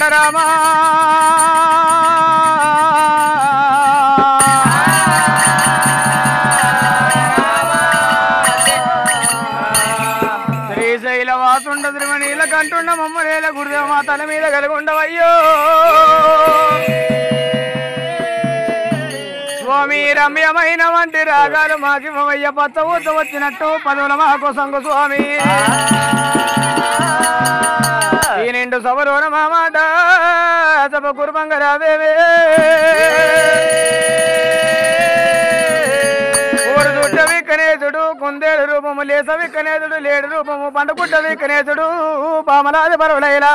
కొండరామా శ్రీశైలవాసుండ త్రిమణీల కంటుండ మమ్మరేల గురుదేవ మా తల మీద కలుగుండవయ్యో స్వామి రమ్యమైన వంటి రాగాలు మాకిమయ్య పచ్చ ఊత వచ్చినట్టు పదవుల మాకు సంగు స్వామి ఈ నిండు సభలోన మా మాట సభ కుర్బంగా రావేవే ఊరు దుడ్డ విక్కనేతుడు కుందేలు రూపము లేస విక్కనేతుడు లేడు రూపము పండుకుంట విక్కనేతుడు పామలాది పరువులైలా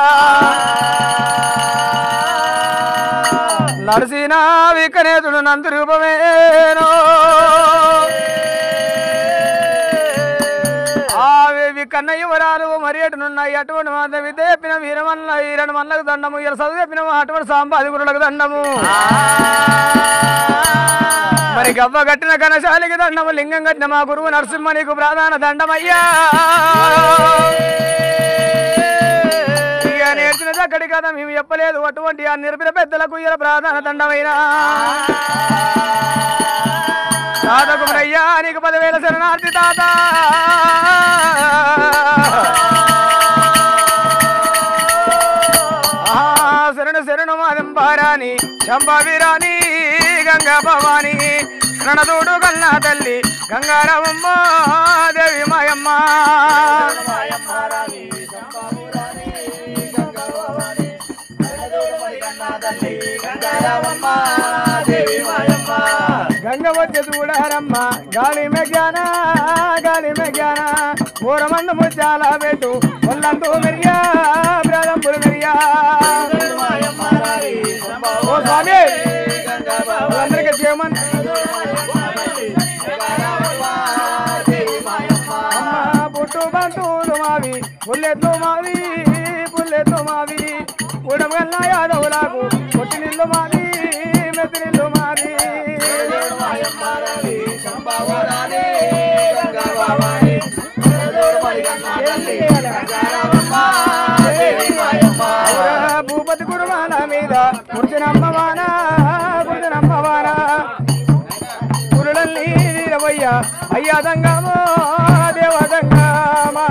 నరసిన విక్కనేతుడు నందు రూపమేనో కన్న యువరాలు మరి ఎటునున్నాయి అటువంటి మాట విద్య చెప్పిన వీరమల్ల ఈరడు మల్లకు దండము ఇలా చదువు చెప్పిన అటువంటి సాంబాది గురులకు దండము మరి గవ్వ కట్టిన కనశాలికి దండము లింగం కట్టిన మా గురువు నరసింహ నీకు ప్రధాన దండమయ్యా ఇక నేర్చిన చక్కటి కదా మేము చెప్పలేదు అటువంటి ఆ నిరపిన పెద్దలకు ఇలా ప్రధాన దండమైనా తాతకు అయ్యా నీకు 10,000 శరణార్థి తాత శరణు శరణు మాదంబారాని శంభవీరాని గంగా భవాని రణదూడు కల్లా తల్లి గంగారామమ్మ దేవి మాయమ్మ గంగ వచ్చి చూడారమ్మ గాలి మెగ్యానా ఊరమందు ముచ్చాల పెట్టు ఒళ్ళంటూ మెరియా బ్రదంపులు మెరియా ఓ స్వామి అందరికీ చేయమని పుట్టు బంతులు మావి పుల్లెత్తు మావి ఉడమగల్ల యాదవులకు పొట్టి నిల్లు మాది మెత్తి నిల్లు మాది భూపతి గురువాన మీద గుర్తినమ్మవానా గురుడల్లి వీరవయ్య అయ్యా దంగమో దేవదంగమా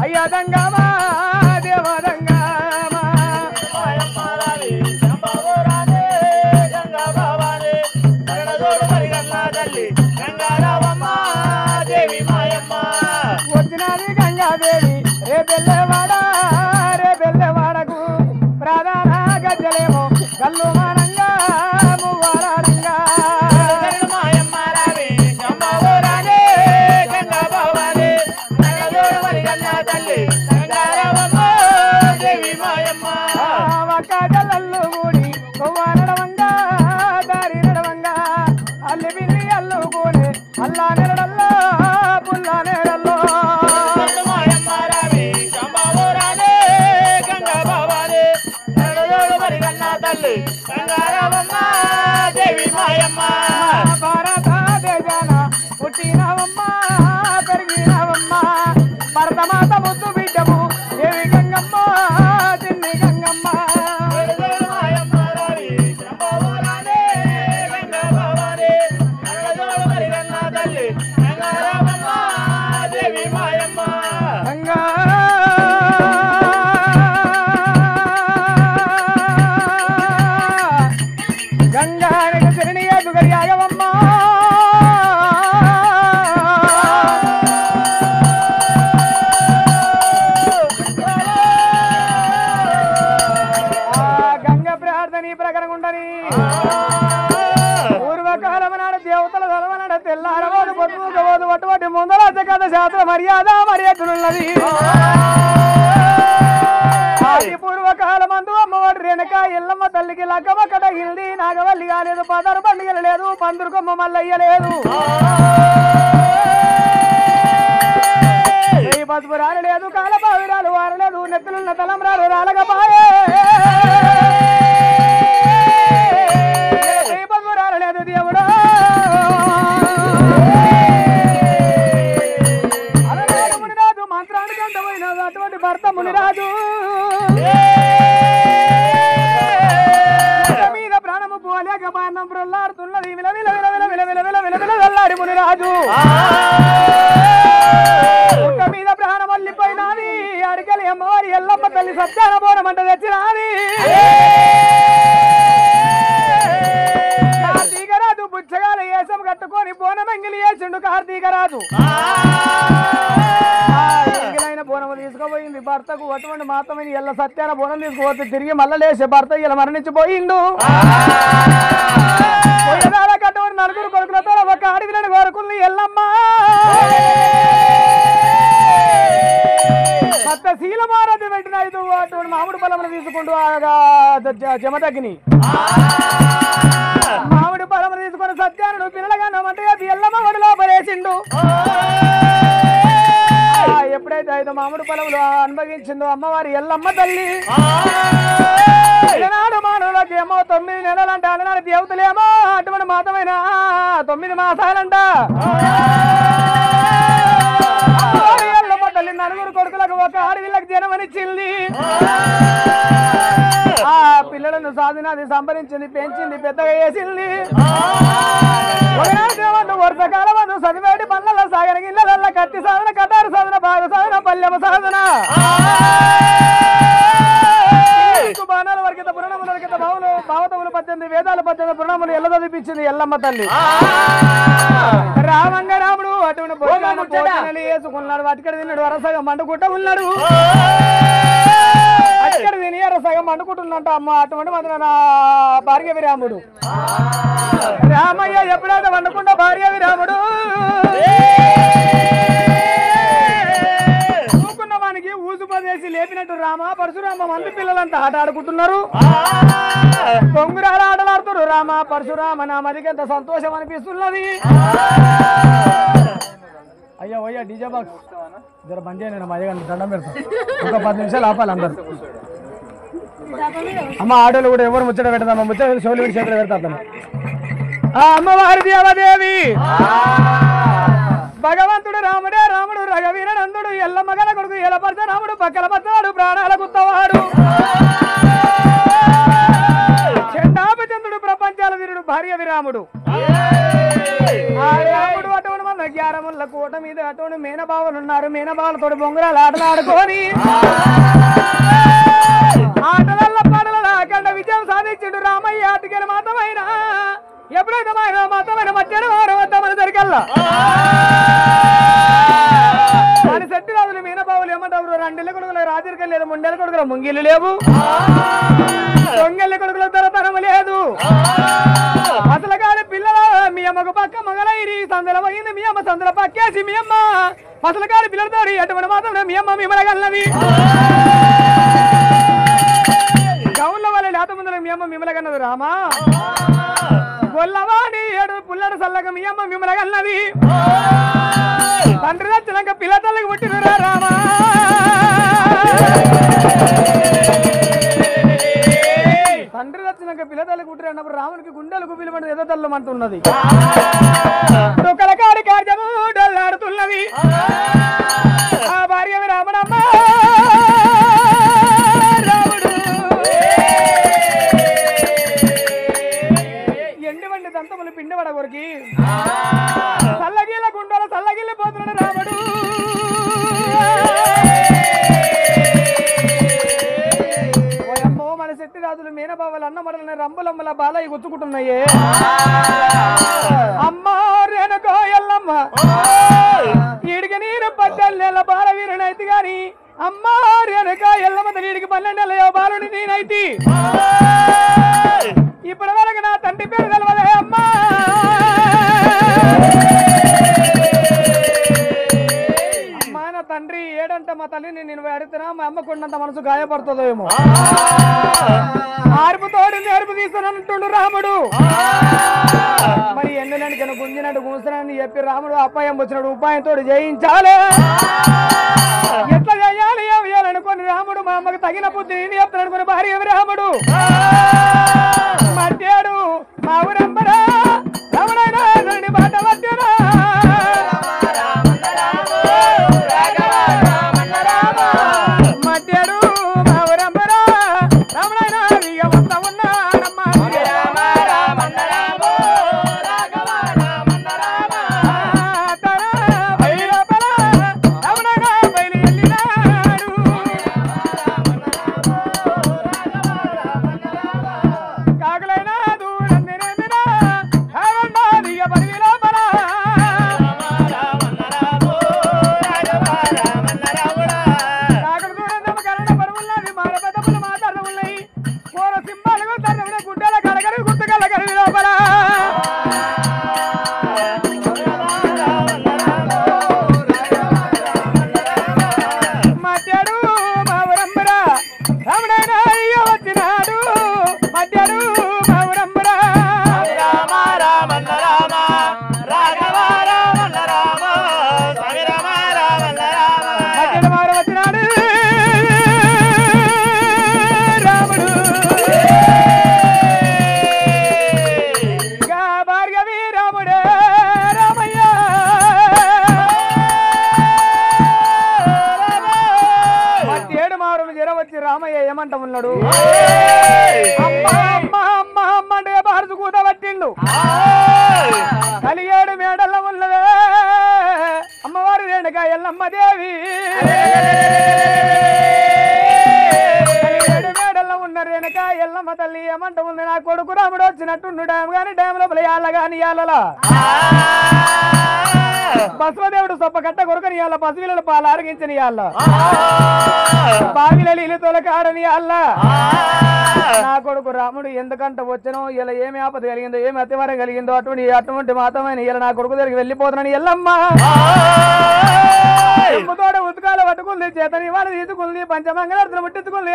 అయ్యా దంగమా దేవదంగమా వచ్చినది గంగాదేవి రే బెల్లెవాడకు ప్రధాన గజ్జలేమో కల్లు మానంగా మువ్వారంగా జల్లల్లు కూడి నడవంగా దారి నడవంగా అల్లి బిల్లి అల్లుకోని అల్లా నెరడల్లో పుల్లా నెరడల్లో భారత దేశాన పుట్టినవమ్మ పెరిగినవమ్మ భరతమాత ముద్దు బిడ్డము దేవి గంగమ్మ పూర్వకాలం నాడు దేవతల ధర్మనాడు తెల్లారబోదు పొద్దుకోబోదు అటువంటి ముందర కథ శాస్త్ర మర్యాద మర్యాదలున్నది ఆది పూర్వకాలమందు అమ్మవాడు రేణుక ఎల్లమ్మ తల్లికి లగ్గమ్మ కట హిల్ది నాగవల్లి కాలేదు పదరు పండుగలు లేదు పందురుకొమ్మ మల్లయ్య లేదు పసుపు రాలు లేదు కాలపావిరాలు వారలేదు నెత్తులున్న తలంరాలు రాలగపాయే పసుపు రాలలేదు దేవుడు అలనాడు మునిరాజు మంత్రానికి అంతమైనది అటువంటి భర్త మునిరాజు మీద ప్రాణము పోలేక బాణం ప్రొల్లాడుతున్నది విల విల విల విల విల విల విల విల విల వెల్లాడి మునిరాజు మీద ప్రాణం అల్లిపోయినది అడిగలి అమ్మవారి ఎల్లమ్మ తల్లి సత్యాన బోనమంట తెచ్చినది కార్తీకరాజు బుచ్చగాల ఏసం కట్టుకొని బోనమంగిలి వేసిండు కార్తీకరాజు ఎంగిలైన బోనము తీసుకుపోయింది భర్తకు అటువంటి మాత్రమే ఎల్ల సత్యాన బోనం తీసుకుపోతే తిరిగి మళ్ళా లేచే భర్త ఇలా మరణించిపోయిండు కట్టుకొని నలుగురు కొడుకులతో ఒక అడవిలను కోరుకుంది ఎల్లమ్మ శీలమారతి పెట్టిన ఐదు అటువంటి మామిడి పొలములు తీసుకుంటూ జమదగ్ని మామిడి పొలములు తీసుకుని సత్యాను పిల్లలుగా నమ్మంటే ఎల్లమ్మ ఒడిలో పడేసిండు ఎప్పుడైతే ఐదు మామిడి పొలములు అనుభవించిందో అమ్మవారి ఎల్లమ్మ తల్లి నాడు మానవులకి ఏమో 9 నెలలంట అలనాడు దేవతలేమో అటువంటి మాతమైన 9 మాసాలంట తల్లి నలుగురు కొడుకులకు ఒక ఆడవిళ్ళకి జనమనిచ్చింది ఆ పిల్లలను సాధనాది సంభరించింది పెంచింది పెద్దగా వేసింది వర్షకాలం అందు చదివేటి పనుల సాగన గిళ్ళ కత్తి సాధన కటారు సాధన బాగ సాధన పల్లెమ సాధన బాణాల వరకిత పురాణముల వరకిత భావతములు 18 వేదాలు 18 పురాణములు ఎల్ల చదివించింది ఎల్లమ్మ తల్లి రామంగ రాముడు అటువంటి భోజనాలు వేసుకున్నాడు అటుకడ తిన్నాడు అరసగం మండుకుంటూ ఉన్నాడు అటుకడ తిని అరసగం మండుకుంటుందంట అమ్మ అటువంటి మాత్రం నా భార్గవి రాముడు రామయ్య ఎప్పుడైతే వండుకుంటా భార్గవి రాముడు ఊకున్నవానికి ఊసుపదేసి లేపినట్టు రామ పరశురామ మంది పిల్లలంతా ఆట ఆడుకుంటున్నారు దొంగురాలు ఆటలాడుతున్నారు రామ పరశురామ నా మదికి ఎంత సంతోషం అనిపిస్తున్నది అయ్యా అయ్యా డీజే బాక్స్ జర బంద్ చేయను మా అయ్యగారిని దండం పెడతాం ఒక 10 నిమిషాలు ఆపాలి అందరు అమ్మ ఆటోలు కూడా ఎవరు ముచ్చట పెడతాం ముచ్చట షోలు పెట్టి చేతులు పెడతాను అమ్మవారి దేవదేవి భగవంతుడు రాముడే రాముడు రఘవీరనందుడు ఎల్లమ్మ గల కొడుకు ఎలపరచ రాముడు పక్కల పచ్చవాడు ప్రాణాల గుత్తవాడు చండాపచంద్రుడు ప్రపంచాల వీరుడు భార్గవి రాముడు రాముడు అటువంటి మన గ్యారముల కోట మీద అటువంటి మేనబావులు ఉన్నారు మేనబావులతో బొంగరాలు ఆటలు ఆడుకొని ఆటలల్ల పాటల అఖండ విజయం సాధించిండు రామయ్య ఆటకి మాతమైన ఎప్పుడైతే మాతమైన మధ్యాహ్నం వారు వద్దామని సరికల్లా మన శెట్టి రాజులు మీనబావులు ఏమంటారు 2 కొడుకులు రాజరికలు లేదు 3 కొడుకులు ముంగిళ్ళు లేవు దొంగెళ్ళ కొడుకుల తరతరము లేదు అసలు కాదు పిల్లల మీ అమ్మకు పక్క మొగలైరి సందల పోయింది మీ అమ్మ సందల పక్కేసి మీ అమ్మ అసలు కాదు పిల్లలతో అటువంటి మాత్రం మీ అమ్మ మిమ్మలగలవి గౌన్ల వల్ల లేత ముందర మీ అమ్మ మిమ్మలగన్నది రామా గొల్లవాడి 7 పుల్లడు సల్లగా మీ అమ్మ మిమ్మలగన్నది తండ్రి నచ్చినాక పిల్ల తల్లికి పుట్టినరా రామా తండ్రి నచ్చినాక పిల్ల తల్లికి పుట్టిన అన్నప్పుడు రామునికి గుండెలకు పిలువని ఏదో తల్లమంటున్నది దుఃఖలకాడి కార్యము డల్లాడుతున్నది ఆ భార్యవి రాముడమ్మ రాముడు ఎండివండి దంతములు పిండివడ కొరికి చల్లగిల్ల గుండెల చల్లగిల్లిపోతున్నాడు రాముడు మన శెట్టి రాజులు మీనబావలు అన్నమడలని రంబులమ్మల బాలయ్య గుచ్చుకుంటున్నాయే అమ్మ రేణుకో ఎల్లమ్మ ఈడికి నేను 18 నెలల బాల వీరునైతి గాని అమ్మ రేణుక ఎల్లమ్మ ఈడికి 12 నెలల బాలుని నేనైతి ఇప్పటి వరకు నా తండ్రి పేరు తెలవదే అమ్మా తల్లిని నేను అడుగుతున్నా మా అమ్మ కొండంత మనసు గాయపడుతుందో ఏమో ఆర్పుతోడి నేర్పు తీస్తానంటుండు రాముడు మరి ఎన్నులనికను గుంజినట్టు కూర్చున్నాను చెప్పి రాముడు అపాయం వచ్చినట్టు ఉపాయంతో జయించాలి ఎట్లా చేయాలి ఏమి చేయాలనుకోని రాముడు మా అమ్మకు తగిన బుద్ధి నేను చెప్తాననుకుని భార్య ఏమి రాముడు మట్టాడు మా ఊరంబరా రాముడైనా బాట మధ్యనా మట్టాడు మా ఊరంబరా రాముడైనా రామయ్య ఏమంట ఉన్నాడు అంటే భారత కూత పట్టిండు కలిగేడు మేడల్ల ఉన్నదే అమ్మవారి రేణుక ఎల్లమ్మ దేవి కలిగేడు మేడల్ల ఉన్న రేణుక ఎల్లమ్మ తల్లి ఏమంట ఉంది నా కొడుకు రాముడు వచ్చినట్టుండు డ్యామ్ గాని డ్యామ్ లోపల యాళ్ళ గాని యాళ్ళలా బసవదేవుడు సొప్ప కట్ట కొరకని ఇయ్యాల పసివిల పాలు ఆరగించని ఇయ్యాల బావిల నీళ్ళు తొలకాడని ఇయ్యాల నా కొడుకు రాముడు ఎందుకంట వచ్చనో ఇలా ఏమి ఆపద కలిగిందో ఏమి అతివారం కలిగిందో అటువంటి మాతమైన ఇలా నా కొడుకు దగ్గరికి వెళ్ళిపోతున్నాను ఎల్లమ్మ తోడ ఉతుకాల పట్టుకుంది చేతని వాడు తీసుకుంది పంచమంగళార్తులు ముట్టించుకుంది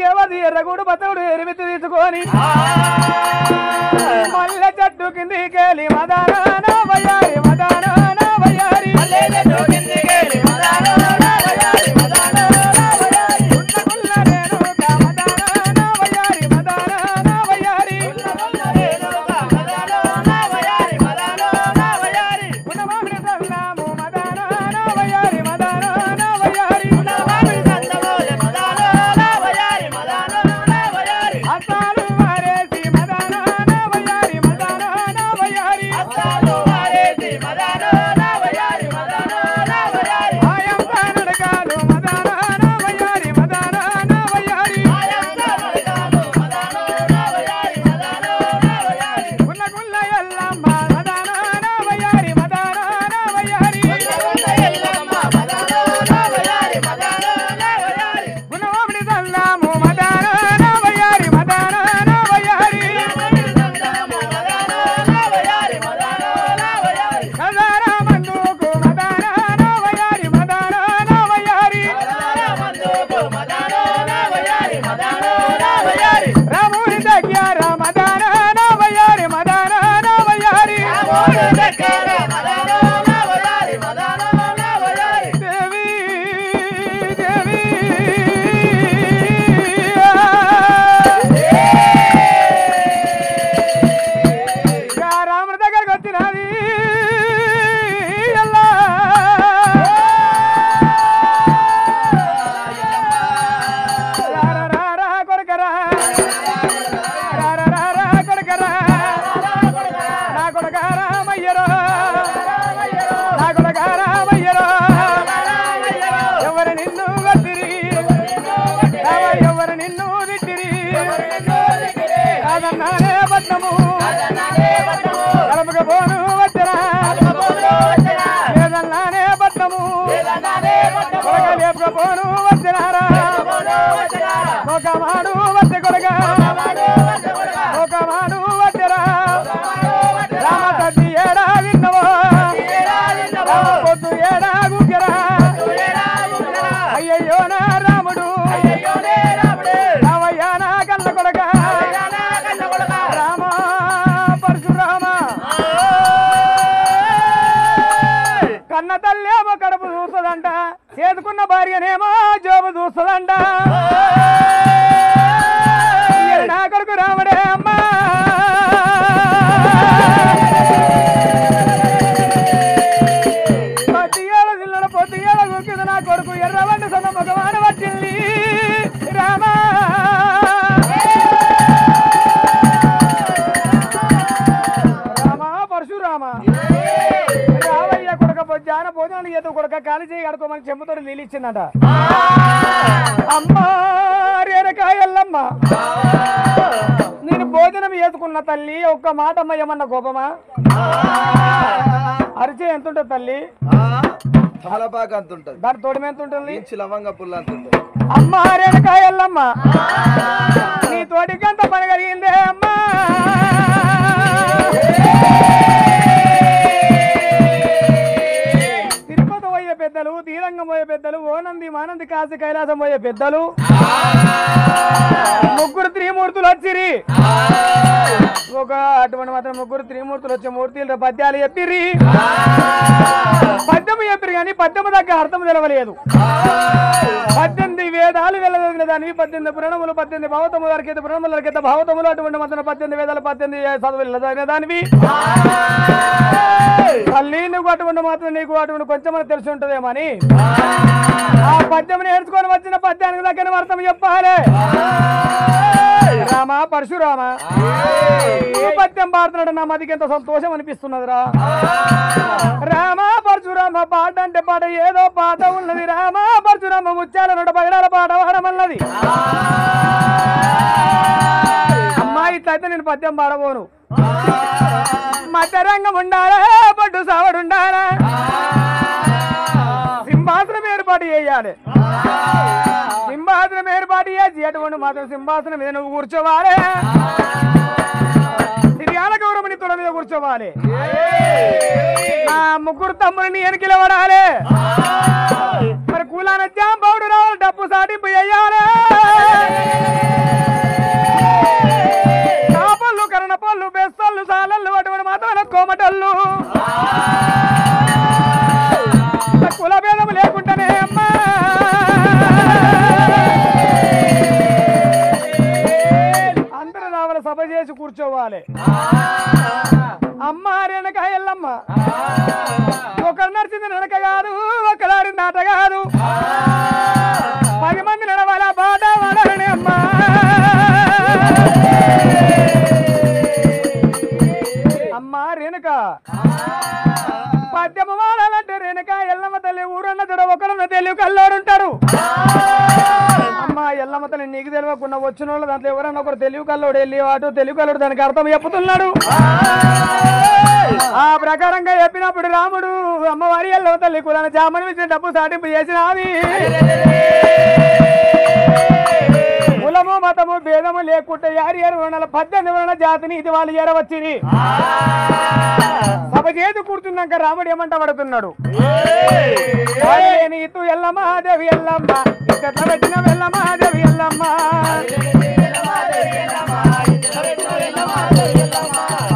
ఎవరిది ఎర్రగూడు బతవుడు ఎరిమితి తీసుకొని మల్లె చెట్టు కిందికెళ్ళి మదానా వయ్యారి మదానా వయ్యారి రామ కన్న తల్లేమో కడుపు చూస్తుందంట, చేసుకున్న భార్యనేమో జోబు చూస్తుందంట. నా కొడుకు రాముడే అమ్మా, పొద్దుగేళ జిల్లల పొద్దుగేళ గుక్కింది నా కొడుకు ఎర్రవంటి సొంత మగవాన వచ్చింది రామా. పరశురామ రావయ్య కొడుక జాన భోజనాన్ని చేత కొడుక కాలి చేయి కడుకోమని చెంబుతో నీళ్ళు ఇచ్చిందట. అమ్మా రేణకాయల్లమ్మ, నేను భోజనం చేసుకున్న తల్లి ఒక్క మాట అమ్మ ఏమన్నా కోపమా? అరిచే ఎంత ఉంటుంది తల్లి? తలపాక అంత ఉంటుంది, దాని తోడమే ఎంత ఉంటుంది? లవంగ పుల్ల అంత ఉంటుంది. అమ్మా రేణకాయల్లమ్మ, నీ తోటికి అంత పని కలిగిందే అమ్మా. తిరుపతి పోయే పెద్దలు, తీరంగం పోయే పెద్దలు, ఓనంది మానంది కాశీ కైలాసం పోయే పెద్దలు, ముగ్గురు త్రిమూర్తులు వచ్చిరి. ఒక అటువంటి మాత్రం ముగ్గురు త్రిమూర్తులు వచ్చే మూర్తులు పద్యాలు చెప్పిర్రి. పద్యము చెప్పిరు కానీ పద్యము దగ్గర అర్థం తెలవలేదు. 18 వేదాలు వెళ్ళదగిన దానివి, 18 పురాణములు, 18 భావతములు, అరకేత పురాణములు, అరకేత భావతములు, అటువంటి మాత్రం 18 వేదాలు, 18 చదువులు వెళ్ళదగిన దానివి. తల్లి నువ్వు అటువంటి మాత్రం నీకు అటువంటి కొంచెం తెలిసి ఉంటుందేమని ఆ పద్యం నేర్చుకొని వచ్చిన పద్యానికి దగ్గర అర్థం చెప్పాలి. రామ పరశురామ పద్యం పాడుతున్నాడు, నా మదికి ఎంత సంతోషం అనిపిస్తున్నదిరా. రామ పరశురామ పాట అంటే పాట ఏదో పాట ఉన్నది. రామ పరశురామ ముత్యాల 110 పాట పాడమన్నది. అమ్మాయి ఇట్లయితే నేను పద్యం పాడబోను. మధ్యరంగం ఉండాలా, పట్టు సావడుండాలా, సింహాసనం ఏర్పాటు చేయాలి. సింహాసనం ఏర్పాటు చేసి అటువంటి మాత్రం సింహాసనం మీద నువ్వు కూర్చోవాలి. సిరియాల గౌరవని తొడ మీద కూర్చోవాలి. ఆ ముగ్గురు తమ్ముడిని వెనకిల పడాలి. మరి కూలాన జాంబౌడు రావాలి, డబ్బు సాటింపు చేయాలి. కాపళ్ళు, కరణపళ్ళు, బెస్తళ్ళు, సాలళ్ళు, అటువంటి మాత్రం కోమటళ్ళు, కుల భేదం లేకుండానే అమ్మా అందరూ రావాలి, సభ చేసి కూర్చోవాలి. అమ్మ రేణకాయల్లమ్మ ఒకరు నడిచింది నడక కాదు, ఒకదారి నాట కాదు, 10 మంది నడవాల పాట వాడాలని అమ్మా. అమ్మ రేణుక పద్యము వాడాలంటే రేణుక ఎల్లమ్మ తల్లి ఊరన్న తోడ ఒకరున్న తెలివి కల్లోడుంటారు. అమ్మ ఎల్లమ్మ తల్లి నీకు తెలియకుండా వచ్చిన వాళ్ళు దాంట్లో ఎవరన్నా ఒకరు తెలివి కల్లోడు వెళ్ళి అటు తెలివి కల్లోడు దానికి అర్థం చెప్పుతున్నాడు. ఆ ప్రకారంగా చెప్పినప్పుడు రాముడు అమ్మవారి ఎల్లమ్మ తల్లి కులాన జామని ఇచ్చిన డబ్బు సాటింపు చేసినది. కులము మతము భేదము లేకుంటే 18 వర్ణాల జాతిని ఇది వాళ్ళు ఏరవచ్చింది. సభ చేతి కూర్చున్నాక రాముడు ఏమంట పడుతున్నాడు, ఇతు ఎల్లమ్మ దేవి ఎల్లమ్మ, ఇట్లా పెట్టిన ఎల్లమ్మ దేవి ఎల్లమ్మ,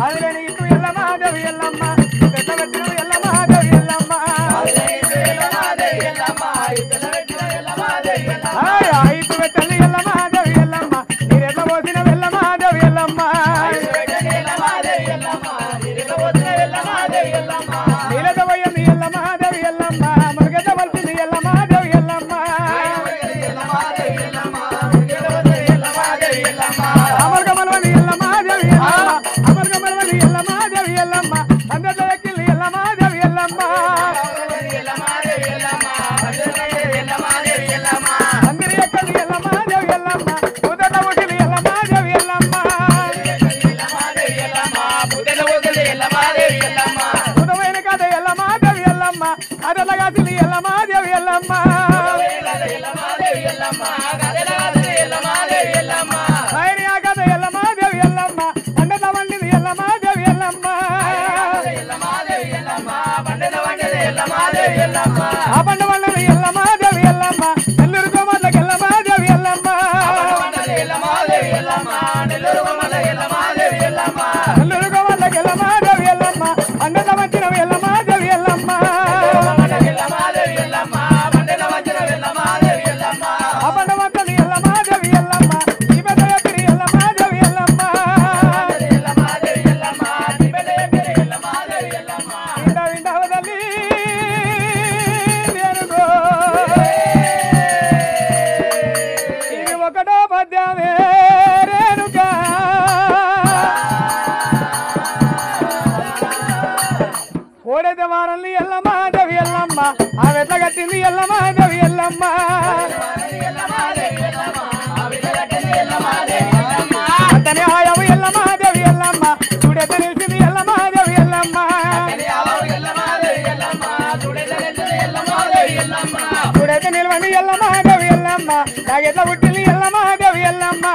అదిలేని ఇతు ఎల్లమ్మ దేవి ఎల్లమ్మ, ఇట్లా పెట్టిన ఎల్లమ్మ దేవి ఎల్లమ్మ, ఇతు పెట్టండి ఎల్లమ్మ దేవి ఎల్లమ్మ, మీరెట్ల పోసిన ఎల్లమ్మ దేవి ఎల్లమ్మ, నీలత పోయింది ఎల్లమ్మ దేవి ఎల్లమ్మ, మరుగత వలసింది ఎల్లమ్మ దేవి ఎల్లమ్మ, అమర్గమలవని ఎల్లమ్మ దేవి ఎల్లమ్మ, అమర్గమలవని ఎల్లమ్మ దేవి ఎల్లమ్మ, అందరి ఎక్కింది ఎల్లమ్మ దేవి ఎల్లమ్మ, అందరి ఎక్కడి ఎల్లమ్మ దేవి ఎల్లమ్మ, ఉదట ఒకటి ఎల్లమ్మ దేవి ఎల్లమ్మ, ఉదమైన కథ ఎల్లమ్మ దేవి ఎల్లమ్మ, అదలగాసింది ఎల్లమ్మ దేవి ఎల్లమ్మ, ఆయనయా కథ ఎల్లమ్మ దేవి ఎల్లమ్మ, అండత వండిది ఎల్లమ్మ దేవి ఎల్లమ్మ, ఆ పండ వండది ఎల్లమ్మ దేవి ఎల్లమ్మ, నెల్లూరు కోమట్లకి ఎల్లమ్మ దేవి ఎల్లమ్మ, నెల్లూరు కోమట్లకి ఎల్లమ్మ దేవి ఎల్లమ్మ, అండత వచ్చిన ఎల్లమ్మ దేవి ఎల్లమ్మ, ఓడైతే వారల్ని ఎల్లమ్మ దేవి ఎల్లమ్మ ఆ వెట్ల కట్టింది ఎల్లమ్మ దేవి ఎల్లమ్మ అతని ఆయవు ఎల్లమ్మ దేవి ఎల్లమ్మ చూడైతే నిలిచింది ఎల్లమ్మ దేవి ఎల్లమ్మ చూడైతే నిలవండి ఎల్లమ్మ దేవి ఎల్లమ్మ నాగెట్ల పుట్టింది ఎల్లమ్మ దేవి ఎల్లమ్మ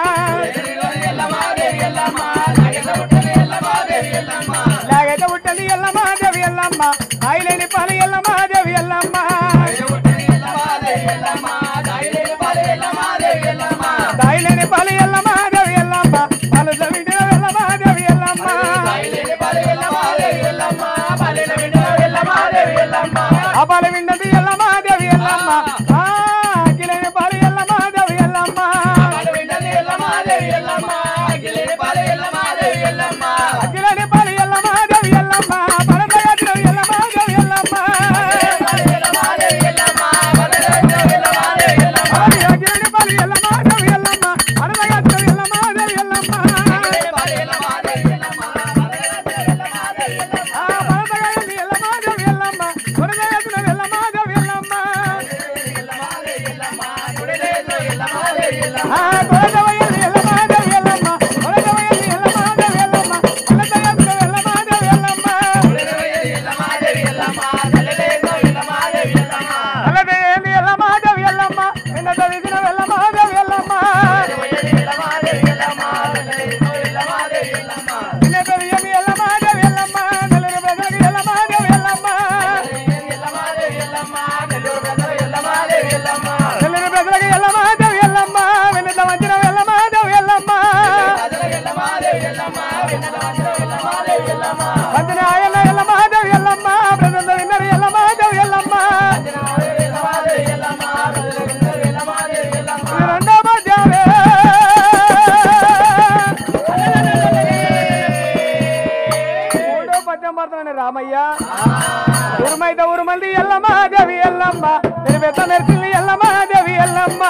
నాగైతే పుట్టింది ఎల్లమ్మ దేవి ఎల్లమ్మ ఆయిలేని పాలు ఎల్లమ్మ దేవి ఎల్లమ్మ దాయిలేని పాలు ఎల్లమ్మ దేవి ఎల్లమ్మ పాలు చవిటిన ఎల్లమ్మ దేవి ఎల్లమ్మ ఆ పాలు విన్నది ఎల్లమ్మ దేవి ఎల్లమ్మ అఖిలేని పాలు ఎల్లమ్మ దేవి ఎల్లమ్మ అఖిలేని పాలు ఎల్లమ్మ దేవి ఎల్లమ్మ పరదయాత్ర ఎల్లమ్మ దేవి ఎల్లమ్మ అఖిలేని పాలు ఎల్లమ్మ దేవి ఎల్లమ్మ పరదయాత్ర ఎల్లమ్మ దేవి ఎల్లమ్మ రామయ్య ఉరుమైతే ఉరుమంది ఎల్లమ్మ దేవి ఎల్లమ్మ పెద్ద మెరిసింది ఎల్లమ్మ దేవి ఎల్లమ్మ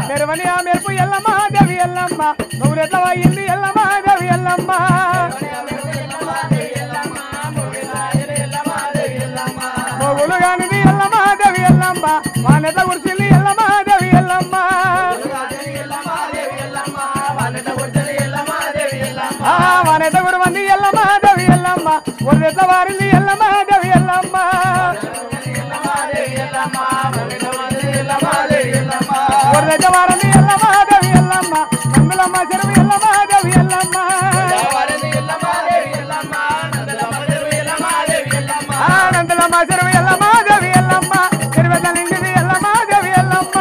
మెరవని ఆ మెరుపు ఎల్లమ్మ దేవి ఎల్లమ్మ నువ్వురెట్ల అయింది ఎల్లమ్మ దేవి ఎల్లమ్మ మొగులు కానిది ఎల్లమ్మ దేవి ఎల్లమ్మ వానెట్ల కురిసింది ఎల్లమ్మ దేవి ఎల్లమ్మ వానెట్ల కురమంది ఎల్లమ్మ దేవి ఎల్లమ్మ ఒళ్ళెట్ల వారింది ఎల్లమ్మ దేవి ఎల్లమ్మ ఒళ్ళెట్ల వారింది ఎల్లమ్మ దేవి ఎల్లమ్మ నందులమ్మ చెరువు ఎల్లమ్మ దేవి ఎల్లమ్మ నందులమ్మ చెరువు ఎల్లమ్మ దేవి ఎల్లమ్మ చెరువు నిండిది ఎల్లమ్మ దేవి ఎల్లమ్మ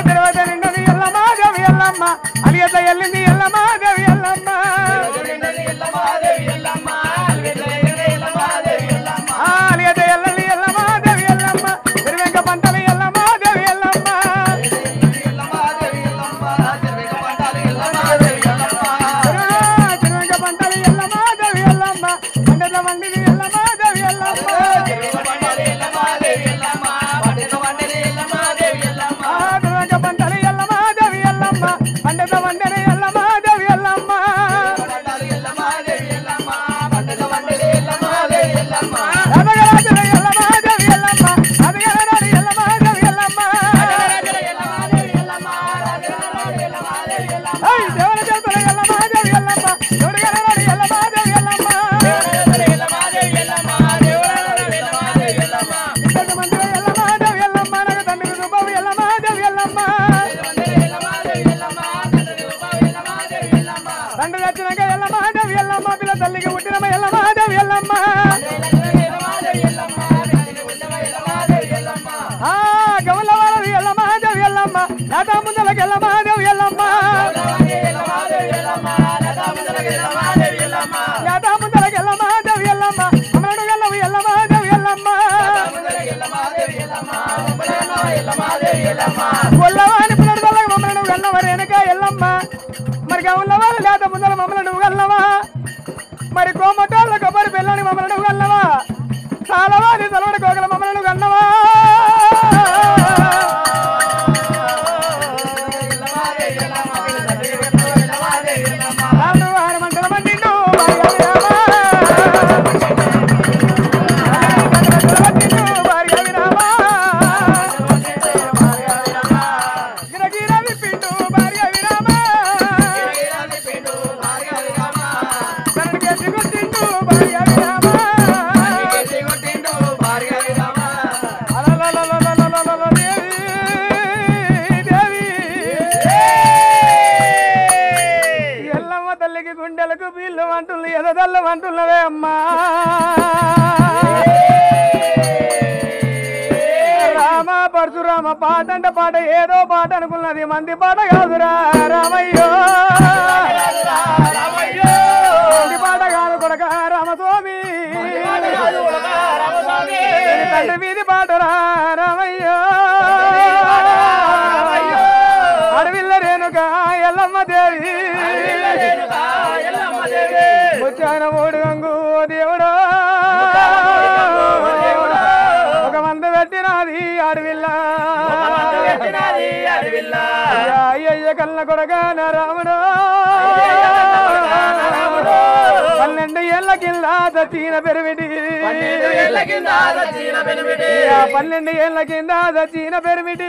చెరువు నిండిది ఎల్లమ్మ దేవి ఎల్లమ్మ అలియత ఎల్లింది ఎల్లమ్మ దేవి ఎల్లమ్మ అలియత ఎల్లి ఎల్లమ్మ దేవి ఎల్లమ్మ తిరువెంక పంటలు ఎల్లమ్మ దేవి ఎల్లమ్మ తిరువెంక పంటలు ఎల్లమ్మ దేవి ఎల్లమ్మ పంటల వండిది ఎల్లమ్మ దేవి ఎల్లమ్మ తిరువెంక పంటలు ఎల్లమ్మ దేవి ఎల్లమ్మ పంటల వండిది ఎల్లమ్మ దేవి ఎల్లమ్మ తండ్రి వచ్చినాక ఎల్లమ్మ దేవి ఎల్లమ్మ పిల్ల తల్లికి పుట్టినమ్మ ఎల్లమ్మ దేవి ఎల్లమ్మ గమల వారది ఎల్లమ్మ దేవి ఎల్లమ్మ నాటా ముందలకి ఎల్లమ్మ దేవి ఎల్లమ్మ నాటా ముందలకి ఎల్లమ్మ దేవి ఎల్లమ్మ అమరను ఎల్లవు ఎల్లమ్మ దేవి ఎల్లమ్మ కొల్లవాని పునర్దలకు మమ్మల్ని వెళ్ళవ రేణుక ఎల్లమ్మ మరి గమల వాళ్ళు లేత ముందర మమ్మల్ని నువ్వు వెళ్ళవా మరి కోమటాళ్ళ కొబ్బరి పిల్లని మమ్మల్ని నువ్వు వెళ్ళవా చాలా వారి తలవడి కోగల మమ్మల్ని నువ్వు వెళ్ళవా ఎదదల్లు అంటున్నవే అమ్మా రామ పరశురామ పాట అంటే పాట ఏదో పాట అనుకున్నది మంది పాట కాదురా రామయ్యో మంది పాట కాదు కొడక రామస్వామి తండ్రి వీధి పాటరా రామయ్యో అడవిల్ల రేణుక ఎల్లమ్మ దేవి ముచ్చాన మూడు గంగు దేవుడో ఒక మంద పెట్టినది అడవిల్ల అయ్యయ్య కళ్ళ కొడగా రాముడు 12 ఏళ్ల కింద దచ్చిన పెరిమిటి 12 ఏళ్ల కింద దచ్చిన పెరిమిటి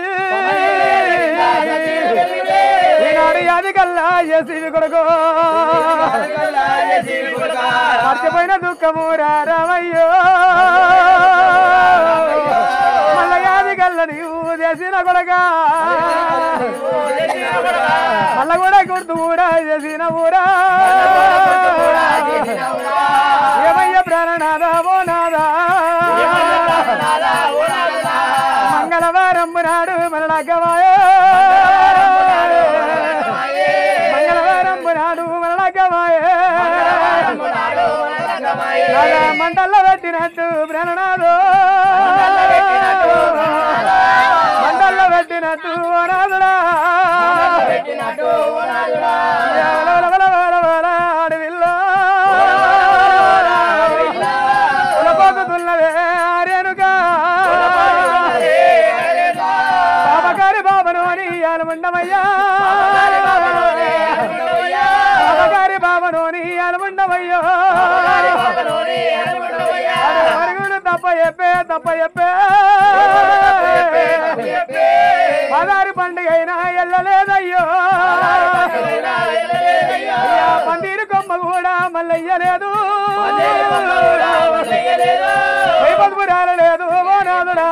ఈనాడు యాది కల్లా చేసి కొడుకో మర్చిపోయిన దుఃఖము రామయ్యో మళ్ళా యాది కల్ల నీవు చేసిన కొడగా మళ్ళా కూడా గుర్తు కూడా చేసిన ఊరా ఏమయ్య ప్రాణనాథ ఓ నాథ మంగళవారం నాడు మరణగవాయ మంగళవారం నాడు మరణగవాయ మండల్లో పెట్టినట్టు ప్రాణనాథో మండల్లో పెట్టినట్టు ఓనాథుడా అడవిల్లో ఉలపోతున్నవే రేణుగా బాబగారి బాబను అని అనుముండమయ్యా బాబగారి బాబను అని అనుముండమయ్యో అడుగులు తప్ప చెప్పే పదారి పండుగ అయినా ఎల్లలేదయ్యో పందిరి కొమ్మ కూడా మల్లయ్యలేదు రాలలేదు ఓ నాదుడా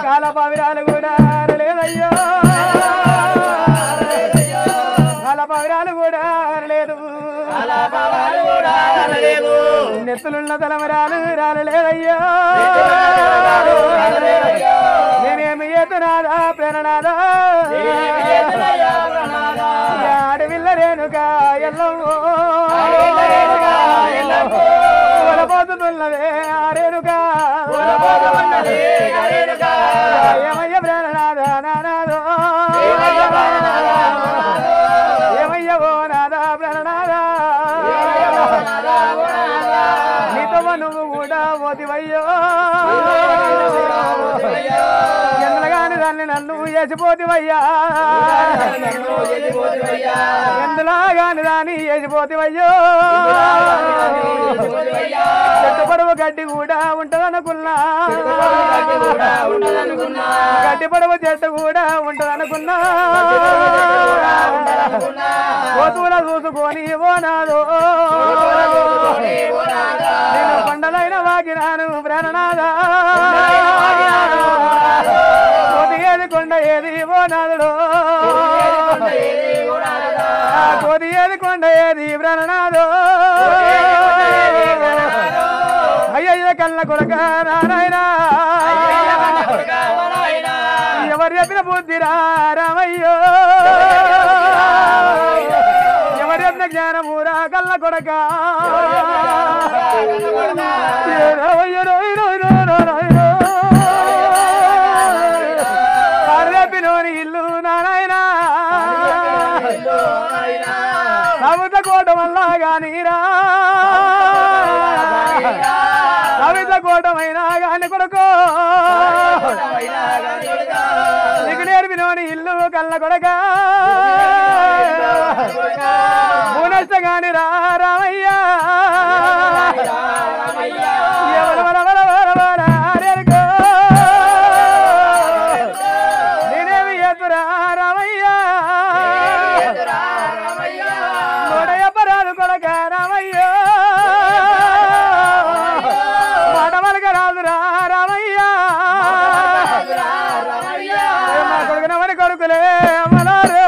కాల పవిరాలు కూడా లేదయ్యో కాల పవిరాలు కూడా లేదు నెత్తులున్న తలమరాలు రాలలేదయ్యో నేనేమి ఏతునాదా ప్రేరణాదా అడవిల్ల రేణుగా ఎల్లవో పోతున్నవే రేణుగా ఏమయ్య ప్రేరణాదా నానాదో ఏమయ్య ఓ నాదా ప్రేరణాదా నీతో నువ్వు కూడా పోతివయ్యో ఎందులోగాని దాన్ని నన్ను వేసిపోతివయ్యా ఎందులాగాని దాన్ని వేసిపోతివయ్యో చెట్టు పొడవు గడ్డి కూడా ఉంటదనుకున్నా గడ్డి పొడవు చెట్టు కూడా ఉంటదనుకున్నా కోతుల చూసుకొని ఓనాదో నేను కొండలైన వాకినాను ప్రేరణాదా కోతి ఏది కొండ ఏది ఓనాదుడు కోతి ఏది కొండ ఏది ప్రేరణాదో అయ్యయ్య కళ్ళ కొడక నారాయణ ఎవరు చెప్పిన బుద్ధిరా రామయ్యో ఎవరు చెప్పిన జ్ఞానమూరా కళ్ళ కొడక చెప్పినోని ఇల్లు నారాయణ సముద్ర కోట వల్ల గానీరా సవిత కోటమైనా గాని కొడుకో నీకు నేర్పినోని ఇల్లు కళ్ళ కొడక భూనష్ట గాని రామయ్యా నేనేమి ఎదురా రామయ్యా నోడయపరాలు కొడక రామయ్యో రాదురా రామయ్యా కొడుకునవని కొడుకులే అమలారు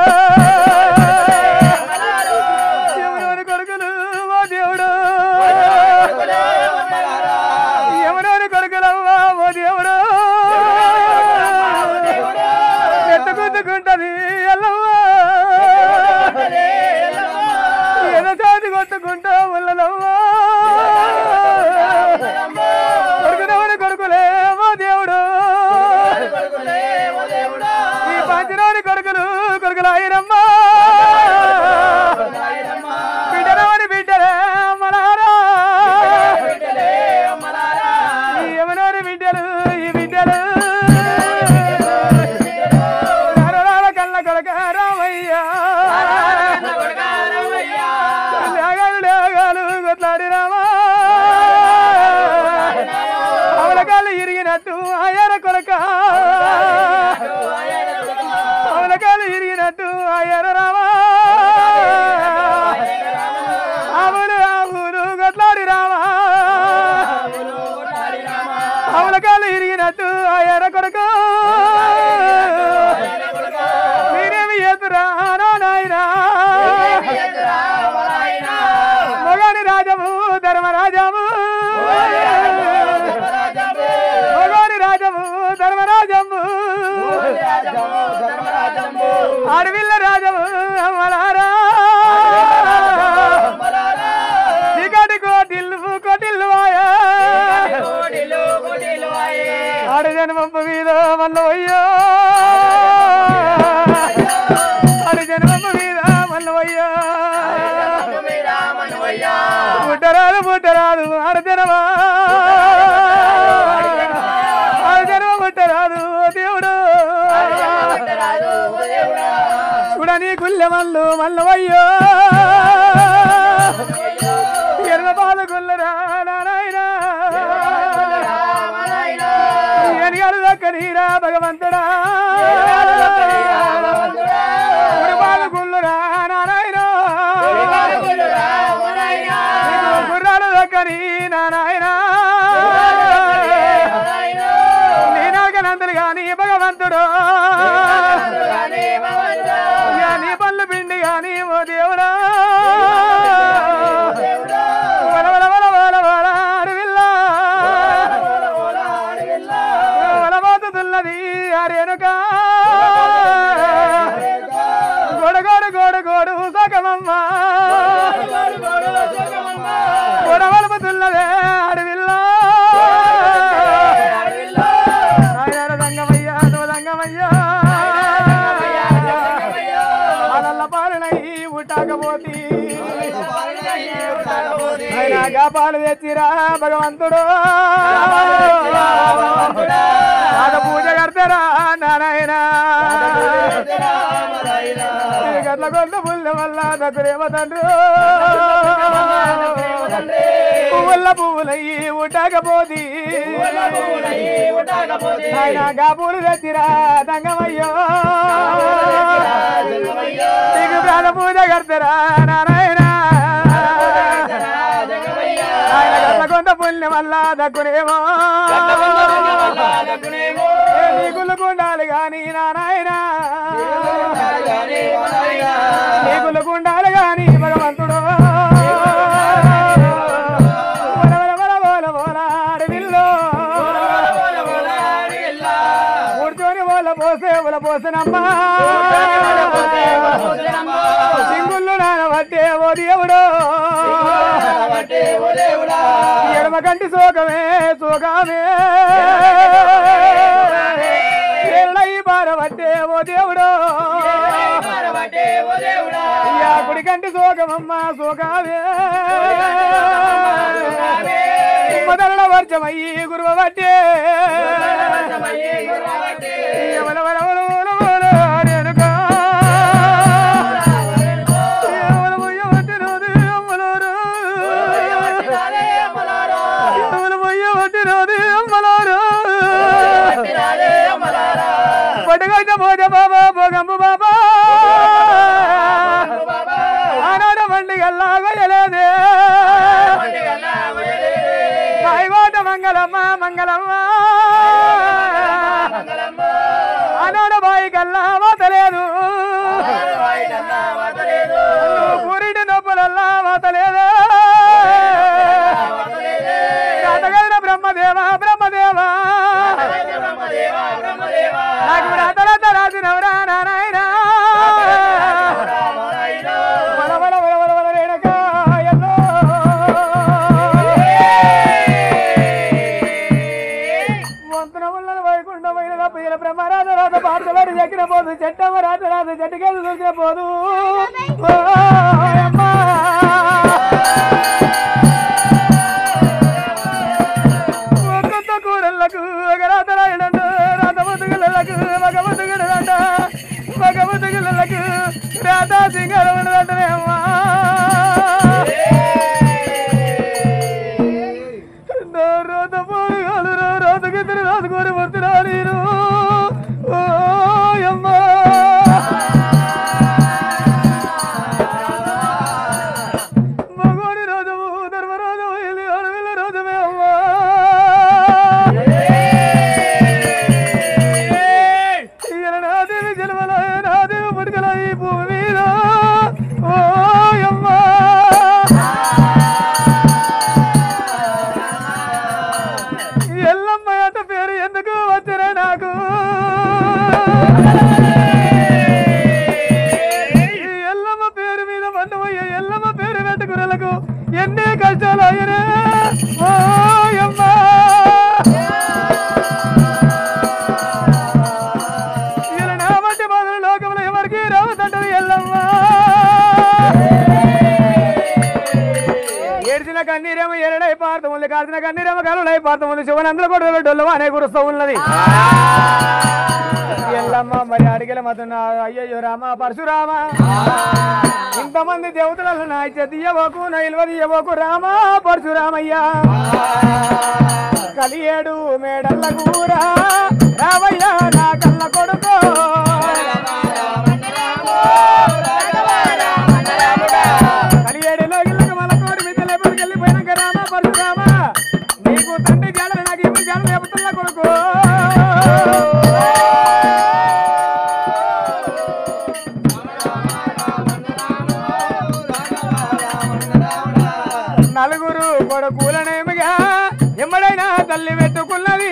కొడుకులాయిరమ్మ బిడ్డనవని బిడ్డలే అమ్మలారా యమునోని బిడ్డలు ఈ బిడ్డలు రామ కళ్ళ కొడుక రామయ్య లేగాలు కొట్లాడి రామా అవలకాలు ఇరిగినట్టు ఆయర కొడుక అవలకాలు ఇరిగినట్టు ఆయర రామా ఆవులు కొట్లాడి రామా అవలకాలు ఇరిగినట్టు ఆయర కొడుక మీరేమి ఎదురా నాయనా మొగాని రాజము ధర్మరాజము మొగాని రాజము ధర్మరాజము అడవిల్ల రాజము అమ్మలారా చీకటి కోటిల్లు కోటిల్లు ఆడ జన్మంపు మీద మల్లవయ్యో ఆడ జన్మంపు మీద మల్లవయ్యో పుట్టరాదు పుట్టరాదు ఆడజనమా ఆడజనమ పుట్టరాదు దేవుడు చూడని గుళ్ళె మల్లు మల్లవయ్యో ఎర్ర పాలు గుల్లరా నారాయణ ఎనిగాడు దక్కనీరా భగవంతుడా పాలు గుల్లురా నారాయణ గుర్రాలు దక్కని నారాయణ నేనాగనందులు గాని భగవంతుడు నీ పళ్ళు పిండి గాని ఓ దేవుడా వలబోతున్నది అరేనుక గోడగోడు గోడు సగమమ్మ గొడవలుపుతున్నదే అడవిల్లా రంగమయ్యా నువ్వు రంగమయ్యా అలల్ల పాలనై ఉట్టాకపోతి అయినా పాలు తెచ్చిరా భగవంతుడు ఆడ పూజ కడతారా నారాయణ గట్ల కొత్త పుల్ల వల్ల దగ్గరేమో తండ్రి పువ్వుల పువ్వులయ్యి ఉట్టాకపోతి ఆయన గాపూలు తెచ్చిరా తంగమయ్యో నీకు ప్రాణ పూజ కడతారా నారాయణ ఆయన గట్ల కొంత పుణ్యం వల్ల దక్కునేమో నీకులు గుండాలి గాని నారాయణ నీకులు గుండాలి గాని భగవంతుడు అడవిల్లో కూర్చొని వాళ్ళ పోసనమ్మా సింగుళ్ళు నానబట్టే ఓ దేవుడు ఎడమ కంటి సోకమే సోకమే ఎల్లయి బారబట్టే ఓ దేవుడు కుడి కంటి సోకమమ్మ సోకమే మొదల వర్షమయ్యి గురువ బట్టే పట్టుకొచ్చిన భోజ బాబా భోగంబు బాబా ఆనాడ మండి గల్లాగలేదే కాయగోట మంగళమ్మ మంగళమ్మ ఆనాడ బాయి కల్లా వాతలేదు పూరిటి నొప్పులల్లా వాతలేదు రాతగలిన బ్రహ్మదేవా బ్రహ్మదేవా నాకు రాతరాత రాసినవరా నారాయణ వంతున వైకుంఠమైన బ్రహ్మరా రాత పాటబడి ఎక్కిన పోదు చెట్టమ్మ రాత చెట్టుకేది చూసిన పోదు కొత్త కూడళ్లకు ఒక రాత రాయడంట రాత ముద్దుగుళ్ళకు ఒక ముద్దుగుడంట ఒక ముద్దుగుళ్ళకు రాత సింగారం ఉండదంటనే అమ్మా రాత పోరు రాతకి రాదుకోని వస్తున్నా నేను అమ్మా మగోని రోజము ధర్మరాజము అడవిల రోజమే అమ్మా నాదేవి జన్మల నాదేవి పుట్టుకల ఈ భూమి మీద ఓ అమ్మా ఎల్లమ్మ అట పేరు ఎందుకు వచ్చరే నాకు ఎల్లమ్మ పేరు మీద మండవయ్య ఎల్లమ్మ పేరు పెట్టుకున్నలకు ఎన్ని కష్టాలు అయ్యనే ఓ అమ్మా ఇలా నా వంటి బాధలు లోకంలో ఎవరికి రావద్దంటది ఎల్లమ్మ ఏడ్చిన కన్నీరేమో ఎరడై పారుతూ ఉంది కాల్చిన కన్నీరేమో కలుడై పారుతూ ఉంది శివనందులో కూడా డొల్లవ అనే కురుస్తూ ఉన్నది ఎల్లమ్మ మరి అడిగల మతన అయ్యయ్యో రామ పరశురామ ఇంతమంది దేవతలను నా చెయ్యబోకు నా ఇల్వదీయబోకు రామ పరశురామయ్యా కలియేడు మేడల్ల కూర రామయ్య నా కన్న కొడుకో కలియేడులో ఇళ్ళకి మన కోరి మిద్దెలు ఎప్పటికి వెళ్ళిపోయినాక రామ పరశురామ నీకు తండ్రి జాడలు నాకు ఇప్పుడు జాడలు చెబుతున్న కొడుకు నలుగురు కొడుకులనేమిగా ఎమ్మడైనా తల్లి పెట్టుకున్నది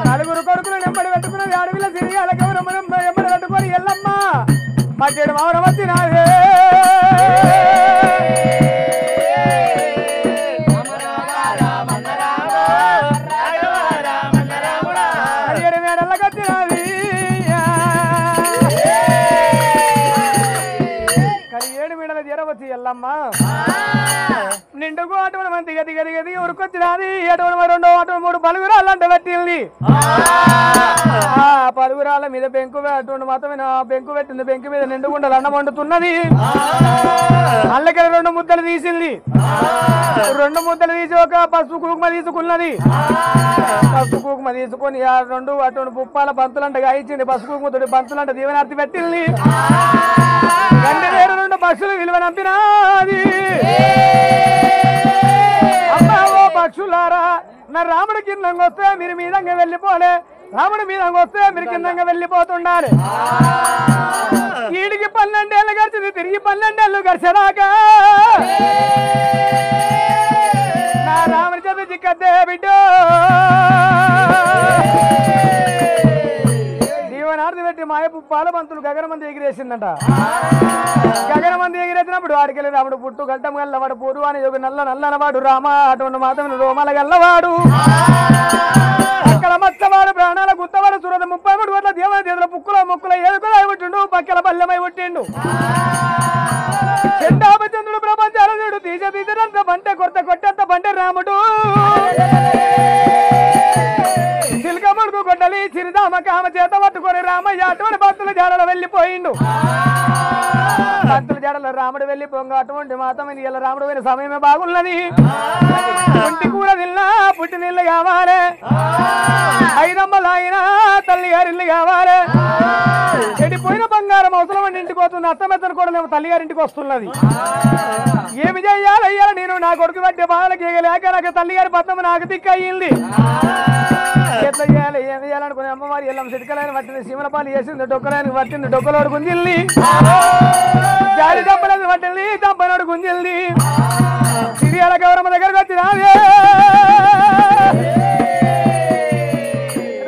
నలుగురు కొడుకులను ఎంబడి పెట్టుకున్నది అడవిలో తిరిగాల గౌరమ్మను ఎంబడి పెట్టుకొని ఎల్లమ్మ మధ్యడు మౌరం వచ్చినాదే ఎల్లమ్మ నిండుకు అటువంటి మంది గది గది గది ఉరికొచ్చినది అటువంటి రెండో అటువంటి మూడు పలుగురాళ్ళు అంటే పెట్టింది పలుగురాళ్ళ మీద బెంకు అటువంటి మాత్రమే బెంకు పెట్టింది బెంకు మీద నిండుగుండలు అన్నం వండుతున్నది అల్లకి రెండు ముద్దలు తీసింది రెండు ముద్దలు తీసి ఒక పసుపు కుంకుమ తీసుకున్నది పసుపు కుంకుమ తీసుకొని ఆ రెండు అటువంటి పుప్పాల బంతులంట గాయించింది పసుపు కుంకుమతోటి బంతులంట దీవెనార్తి పెట్టింది గండి వేరు రెండు పక్షులు విలువనంపినాది అమ్మా ఓ పక్షులారా నా రాముడి కిందంగా వస్తే మీరు మీదంగా వెళ్ళిపోలే రాముడి మీదంగా వస్తే మీరు కిందంగా వెళ్ళిపోతుండాలి ఈడికి 12 ఏళ్ళు గడిచింది తిరిగి 12 ఏళ్ళు గడిచేదాకా నా రాముడి చేత చిక్కద్దే బిడ్డ దీవనార్థి పెట్టి మాయపు పాలబంతులు గగనమంది ఎగిరేసిందంట గగనమంది ఎగిరేసినప్పుడు వాడికెళ్ళి రాముడు పుట్టు గడ్డం గల్లవాడు పూరు అని ఒక నల్లనవాడు రామ అటువంటి మాత్రం రోమాల గల్లవాడు అక్కడ మచ్చవాడు ప్రాణాల గుత్తవాడు సురద 33 కోట్ల దేవన దేవతల పుక్కుల ముక్కుల ఏడుకలై పుట్టిండు పక్కల బల్లెమై పుట్టిండు చంద్రుడు ప్రపంచాలు తీసేంత బంటే కొట్టంత బంటే రాముడు చిలకముడుకు గొడ్డలి చిరుదామ కామ చేత పట్టుకొని రామయ్య అటువంటి భక్తుల జాడలో వెళ్ళిపోయిండు భక్తుల జాడలో రాముడు వెళ్ళిపోగా అటువంటి మాత్రం ఇలా రాముడు పోయిన సమయమే బాగున్నది పుట్టి కూర తిన్నా పుట్టి నీళ్ళు కావాలి 5 అమ్మలు అయినా తల్లి గారిల్లు కావాలి చెడిపోయిన బంగారం అవసరం ఇంటికి వస్తుంది అత్తమెత్తను కూడా తల్లిగారింటికి వస్తున్నది ఏమి చెయ్యాలయ్యాలి నేను నా కొడుకు పట్టే బాధలకి లేక నాకు తల్లిగారి పద్మం నాకు దిక్కు అయ్యింది ఎట్లా చేయాలి ఏం చేయాలనుకునే అమ్మవారి ఎల్లం సిటికలైన పట్టింది సీమలపాలు చేసింది డొక్కలైన పట్టింది డొక్కలోడు గుంజిల్ని జాడి చంపలేదు పట్టింది చంపనోడు గుంజిల్ది సిరియాల గౌరమ్మ దగ్గరకు వచ్చి రావే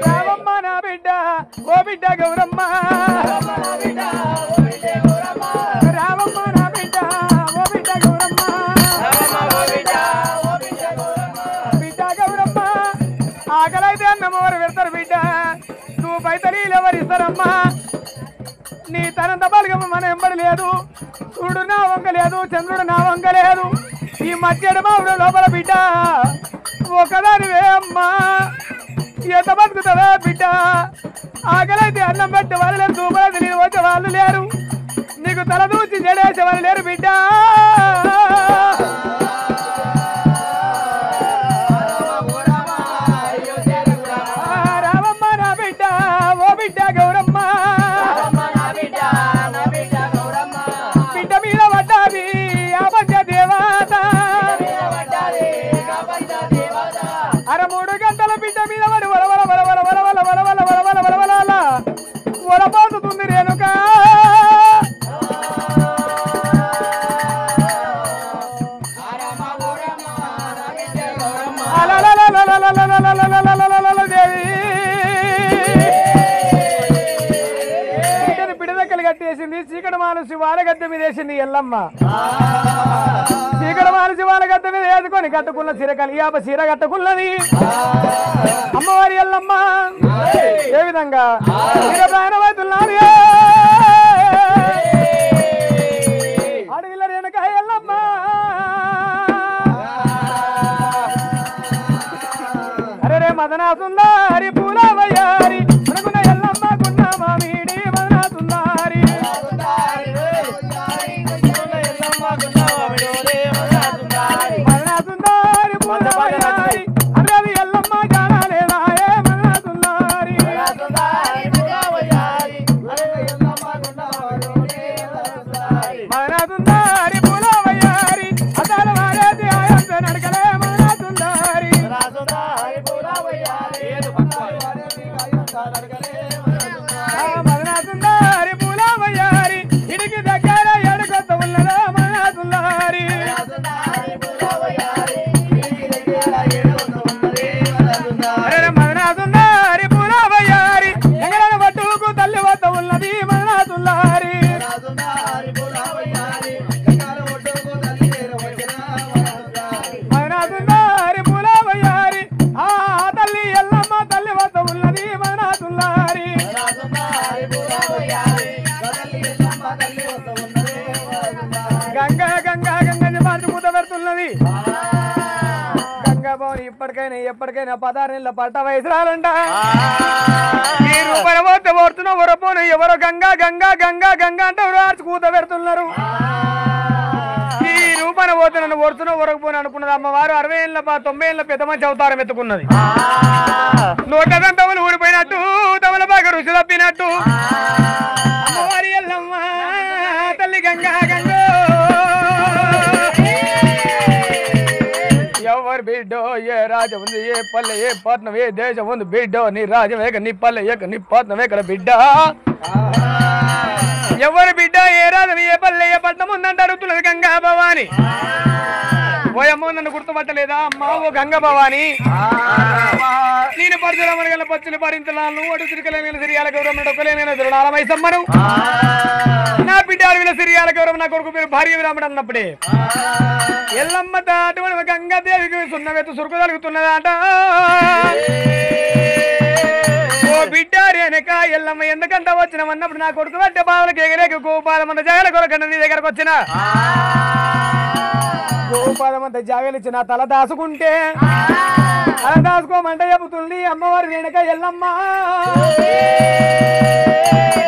రామమ్మ నా బిడ్డ ఓ బిడ్డ గౌరమ్మ రామమ్మ నా బిడ్డ ఓ బిడ్డ గౌరమ్మ బిడ్డ గౌరమ్మ అన్నమోరు పెడతారు బిడ్డ నువ్వు పైతలీలు ఎవరిస్తారమ్మా నీ తనంత బలగము మన ఎంబడి లేదు సూర్యుడు నా వంక లేదు చంద్రుడు నా వంక లేదు ఈ మధ్యడు మావుడు లోపల బిడ్డ ఒకదానివే అమ్మా ఎంత బతుకుతావే బిడ్డ ఆకలైతే అన్నం పెట్టే వాళ్ళు లేరు దూపలైతే నేను వచ్చే వాళ్ళు లేరు నీకు తల దూచి జడేసే వాళ్ళు లేరు బిడ్డ రామమ్మ నా బిడ్డ ఓ బిడ్డ గౌరమ్మ బిడ్డ మీద పడ్డాది ఆ పంచ దేవత అర 3 గంటల బిడ్డ మీద పడి వలవల వలవల వలవల వలవల వలవల వలవల వలపోతుంది రేణుక దేవి పిడదక్కలు కట్టేసింది చీకటి మానసి వాళ్ళ గద్దె మీద వేసింది ఎల్లమ్మ చీకటి మానసి వాళ్ళ గద్దె మీద వేసుకొని కట్టుకున్న చీరకలి యాప చీర కట్టుకున్నది అమ్మవారి ఎల్లమ్మ ఏ విధంగా ప్రాణమవుతున్నారు అడవిల రేణుక ఎల్లమ్మ అరే రే మదనా సుందారి పూలవయ్యారి మనకున్న ఎల్లమ్మ కున్న మామిడి మదనా సుందారి మదనా సుందారి పూలవయ్యారి అరవి ఎల్లమ్మ జానాలేదాయే మదనా సుందారి మదనా సుందారి పూలవయ్యారి అదాల వారేది ఆయంత నడకలే మదనా సుందారి మదనా సుందారి పూలవయ్యారి ఇడికి దగ్గర ఎడకొత్త ఉన్నదా మదనా సుందారి మదనా సుందారి పూలవయ్యారి ఎంగళ పట్టుకు తల్లి వద్ద ఉన్నది మదనా సుందారి మదనా సుందారి పూలవయ్యారి ఆ తల్లి ఎల్లమ్మ తల్లి వద్ద ఉన్నది మదనా సుందారి గంగా గంగా గంగని బాధ మూత పెడుతున్నది గంగా భవని ఇప్పటికైనా ఎప్పటికైనా 16 నెలల పట్ట వయసు రాలంట ఈ రూపాయల పోతే పోతున్నా వరపోను ఎవరో గంగా గంగా గంగా గంగా అంటే ఆర్చి కూత పెడుతున్నారు ఈ రూపాయన పోతే నన్ను వరుతున్నా వరకపోను అనుకున్నది అమ్మవారు 60 ఏళ్ళ 90 ఏళ్ళ పెద్ద మంచి అవతారం ఎత్తుకున్నది 100 తమలు ఊడిపోయినట్టు తమల బాగా రుచి తప్పినట్టు అమ్మవారి ఎల్లమ్మ తల్లి గంగా గంగో ఎవరు బిడ్డో ఏ రాజ ఉంది ఏ పల్లె ఏ పట్నం ఏ దేశం ఉంది బిడ్డో నీ రాజ్యం ఏక నీ పల్లె ఏక నీ పట్నం ఏక బిడ్డ ఎవరు బిడ్డ ఏ రాజం ఏ పల్లె ఏ పట్నం ఉందంటే అడుగుతున్నది గంగా భవాని పోయమ్మో నన్ను గుర్తుపట్టలేదా అమ్మా ఓ గంగా భవాని నేను పరశురాముని పచ్చులు భరించలాను అటు తిరిగలేని సిరియాల గౌరవం డొక్కలేని దురణాలమైసమ్మను నా బిడ్డ అడవిల సిరియాల గౌరవం నా కొడుకు పేరు భార్య విరాముడు అన్నప్పుడే ఎల్లమ్మ అటువంటి గంగాదేవికి సున్నవెత్తు సురుకు తలుగుతున్నదాట ఓ బిడ్డ రేణుక ఎల్లమ్మ ఎందుకంట వచ్చినమన్నప్పుడు నా కొడుకు పట్టే బాధలకు ఎగరేకి గోపాలమంత జాగల కొరకండి నీ దగ్గరకు వచ్చిన గోపాలమంత జాగలిచ్చి నా తల దాసుకుంటే తల దాసుకోమంట చెబుతుంది అమ్మవారి రేణుక ఎల్లమ్మ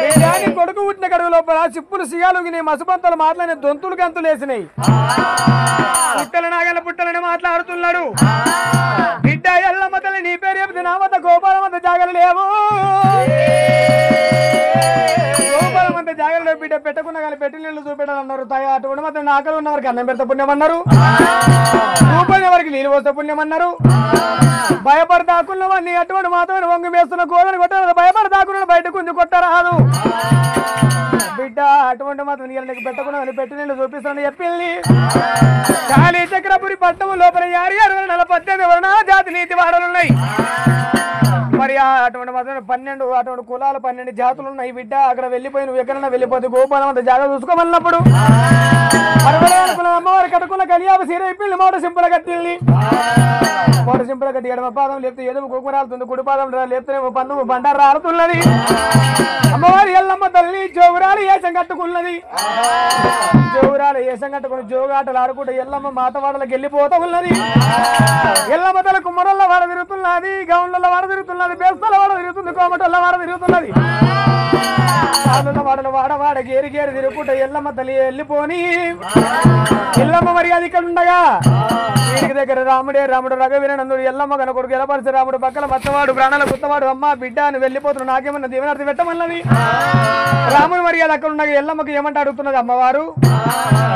బిడ్డాని కొడుకు పుట్టిన కడుగు లోపల చిప్పులు సిగాలుగి నీ మసుబంతలు మాట్లాడిన దొంతులు గంతులు వేసినాయి పుట్టల నాగల పుట్టలని మాట్లాడుతున్నాడు బిడ్డ ఎల్లమ్మ తల్లి నీ పేరు చెబితే నా వద్ద గోపాలమంత జాగలు లేవు గోపాలమంత జాగలు బిడ్డ పెట్టకుండా కానీ పెట్టి నీళ్ళు చూపెట్టాలన్నారు అటువంటి మాత్రం ఆకలి ఉన్న వారికి అన్నం పెడితే పుణ్యమన్నారు రూపాయి వారికి నీళ్ళు పోస్తే పుణ్యమన్నారు భయపడదాకున్నవన్నీ అటువంటి మాత్రమే వంగి వేస్తున్న గోదని కొట్టారు భయపడదాకున్న బయట కొంచెం కొట్టరాదు బిడ్డ అటువంటి మాత్రం నీళ్ళకి పెట్టకుండా పెట్టి నీళ్ళు చూపిస్తాను చెప్పింది కాళీ చక్రపురి పట్టణం లోపల 6 18 జాతి నీతి వాడలున్నాయి మరి అటువంటి మాత్రం 12 అటువంటి కులాలు 12 జాతులు ఉన్నాయి బిడ్డ అక్కడ వెళ్ళిపోయి నువ్వు ఎక్కడన్నా వెళ్ళిపోతే గోపాలం అంత జాగ్రత్త చూసుకోమన్నప్పుడు అమ్మవారి కట్టుకున్న కలియాప సీర ఇప్పిల్ని మోట సింపుల కట్టిల్ని మోట సింపుల కట్టి ఎడమ పాదం లేపితే ఎదుము కుకురాలుతుంది కుడి పాదం లేపితేనేమో పన్ను బండారు రాలుతున్నది అమ్మవారి ఎల్లమ్మ తల్లి జోగురాలు ఏసం కట్టుకున్నది జోగురాలు ఏసం కట్టుకుని జోగాటలు ఆడుకుంటే ఎల్లమ్మ మాతవాడలకు వెళ్ళిపోతా ఉన్నది ఎల్లమ్మ తల కుమ్మరల్ల వాడ తిరుగుతున్నది గౌన్ల వాడ తిరుగుతున్నది బేస్తల వాడ తిరుగుతుంది కోమటల్ల వాడ తిరుగుతున్నది వాడల వాడవాడ గేరి గేరి తిరుగుకుంటే ఎల్లమ్మ తల్లి వెళ్ళిపోని ఎల్లమ్మ మరి అది ఇక్కడ ఉండగా వీడికి దగ్గర రాముడు రఘువీరనందుడు ఎల్లమ్మ కన కొడుకు ఎలపరిచి రాముడు పక్కన మత్తవాడు ప్రాణాల గుత్తవాడు అమ్మ బిడ్డ అని వెళ్ళిపోతున్నాడు నాకేమన్నా దీవెనార్థి పెట్టమన్నది రాముడు మరి అది అక్కడ ఉండగా ఎల్లమ్మకి ఏమంటే అడుగుతున్నది అమ్మవారు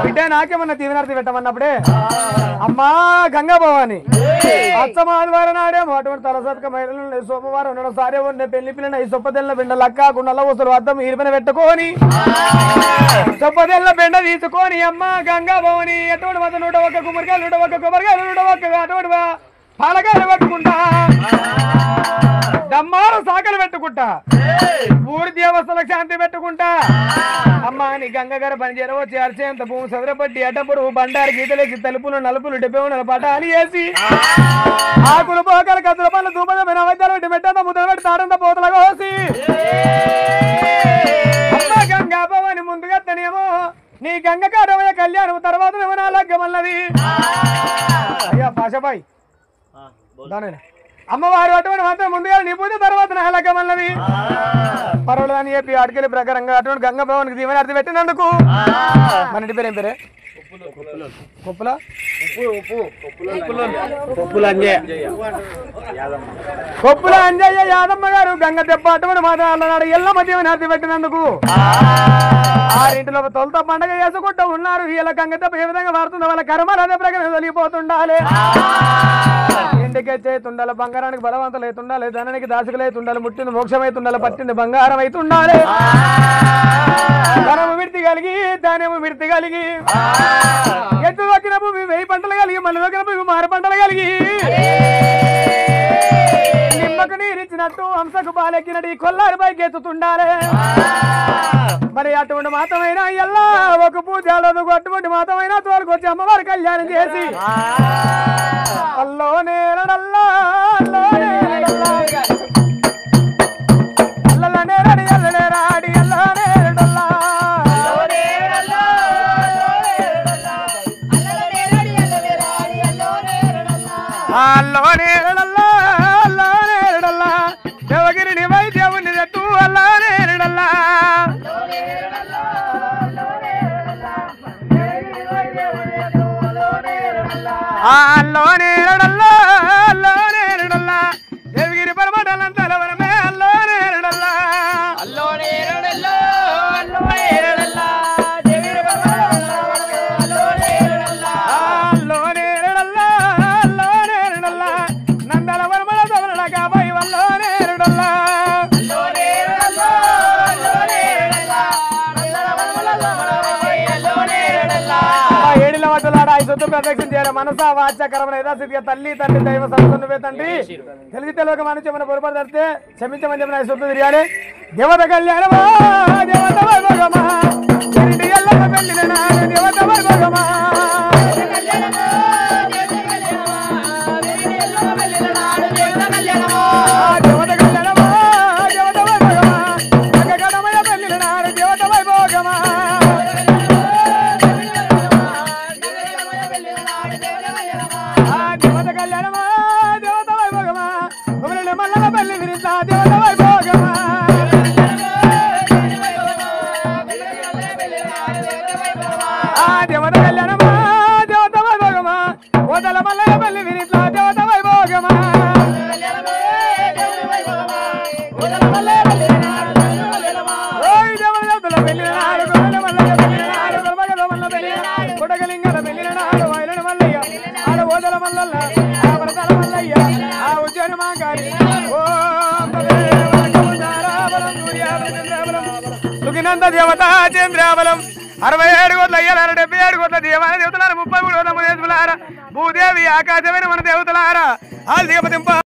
బిడ్డ నాకేమన్నా దీవెనార్థి పెట్టమన్నప్పుడే అమ్మా గంగా భవాని అచ్చమ ఆదివారం నాడేమో అటువంటి తలసత్క మహిళలు సోమవారం ఉండడం సారే ఉండే పెళ్లి పిల్లన ఈ సొప్పదెల్ల బిండ లక్కాకు నల్ల వస్తువులు అద్దం ఈరిపైన పెట్టుకొని సొప్పదెల్ల బిండ తీసుకొని అమ్మ గంగా భవని ఎటువంటి వద్ద 101 గుమ్మడికాయలు 101 కొబ్బరికాయలు 101 అటువంటి పాలకాయలు పెట్టుకుంటా దమ్మారు సాకలు పెట్టుకుంటా ఊరి దేవస్థలకు శాంతి పెట్టుకుంటా అమ్మ నీ గంగ గారు పని చేరవచ్చి అరిచేంత భూమి సదరపట్టి అడ్డపురు బండారు గీతలేసి తలుపులు నలుపులు 70 పటాలు వేసి ఆకులు పోకలు కత్తుల పనులు దూపదమైన వైద్యాలు పెట్టి పెట్టంత ముద్దలు పెట్టి తాడంత పోతల కోసి అమ్మ గంగా భవాని ముందుగా తనేమో నీ గంగ కారమయ్య కళ్యాణం తర్వాత ఏమైనా లగ్గమన్నది అయ్యా పాషబాయ్ దాని అమ్మవారు అటువంటి మాత్రం ముందుగా నీ పూజ తర్వాత నా లగ్గమన్నది పర్వాలేదు అని చెప్పి ఆడికెళ్ళి ప్రకారంగా అటువంటి గంగ భవన్కి దీవెనార్థి పెట్టినందుకు మన ఇంటి పేరు ఏం పేరే కొప్పుల కొప్పుల అంజయ్య యాదమ్మ గారు గంగ దెబ్బ అటువంటి మాత్రం అన్నాడు ఎల్లమ్మ దీవెనార్థి పెట్టినందుకు ఆరింటిలో తొలత పండగ చేసుకుంటూ ఉన్నారు ఇలా గంగ దెబ్బ ఏ విధంగా మారుతుందో వాళ్ళ కర్మలు అదే ప్రకారం తొలిగిపోతుండాలి ఇంటికి చేతుండాలి బంగారానికి బలవంతులు అవుతుండాలి ధనానికి దాసుకులు అవుతుండాలి ముట్టింది మోక్షం అవుతుండాలి పట్టింది బంగారం అవుతుండాలి ధనము విడితి కలిగి ధాన్యము విడితి కలిగి ఎత్తు దొక్కిన భూమి 1000 పంటలు కలిగి మళ్ళీ దొక్కిన భూమి 6 పంటలు కలిగి నిమ్మకు నీరిచ్చినట్టు హంసకు బాలెక్కినట్టు ఈ కొల్లారి పైకి ఎత్తుతుండాలి మరి అటువంటి మాతమైనా ఎల్లా ఒక పూజలు అటువంటి మాతమైనా తోలుకొచ్చి అమ్మవారి కళ్యాణం చేసి అల్లోనే అల్లనే రడి అల్లనే రాడి అల్లనే అల్లోనే దేవగిరిని వైద్యవుని తెట్టు అల్లానే అల్లోనే దేవగిరి పరమటలంతా వరమే అల్లోనే అల్లోనే నందల వరమల తవల కాబోయి వల్లోనే ఏడిల వడ్డలాడ ఈ సొత్తు ప్రదక్షిణ చేయాలి మనసా వాచ్యకరమైన యథాస్థితిగా తల్లి తండ్రి దైవ సంతువే తండ్రి తెలిసి తెలియక మనిషి మన పొరపాటు తడితే క్షమించమని చెప్పిన ఈ సొత్తు తిరిగాలి దేవత కళ్యాణమా దేవత వైభోగమా ఎల్లమ్మ పెళ్లిన దేవత వైభోగమా దేవత కళ్యాణమా దేవత వైభోగమా గగనమయ పెళ్లిన దేవత వైభోగమా దేవత కళ్యాణమా దేవత వైభోగమా మల్లల పెళ్లి విరిత దేవత వైభోగమా దేవత కళ్యాణమా దేవత వైభోగమా ఓదల మల్లల పెళ్లి విరిత దేవత వైభోగమా కొడగలింగల పెళ్లిన నాడు వైలన మల్లయ్య ఆడ ఓదల మల్లల్ల ఆ వరదల మల్లయ్య ఆ ఉజ్జన మాంగారి సుఖినంద దేవత చంద్రాబలం 67 కోట్ల అయ్యారు 77 కోట్ల దేవాలయ దేవతలారా 33 కోట్ల మునేశ్వరులారా భూదేవి ఆకాశమైన మన దేవతలారా ఆ దేవతింప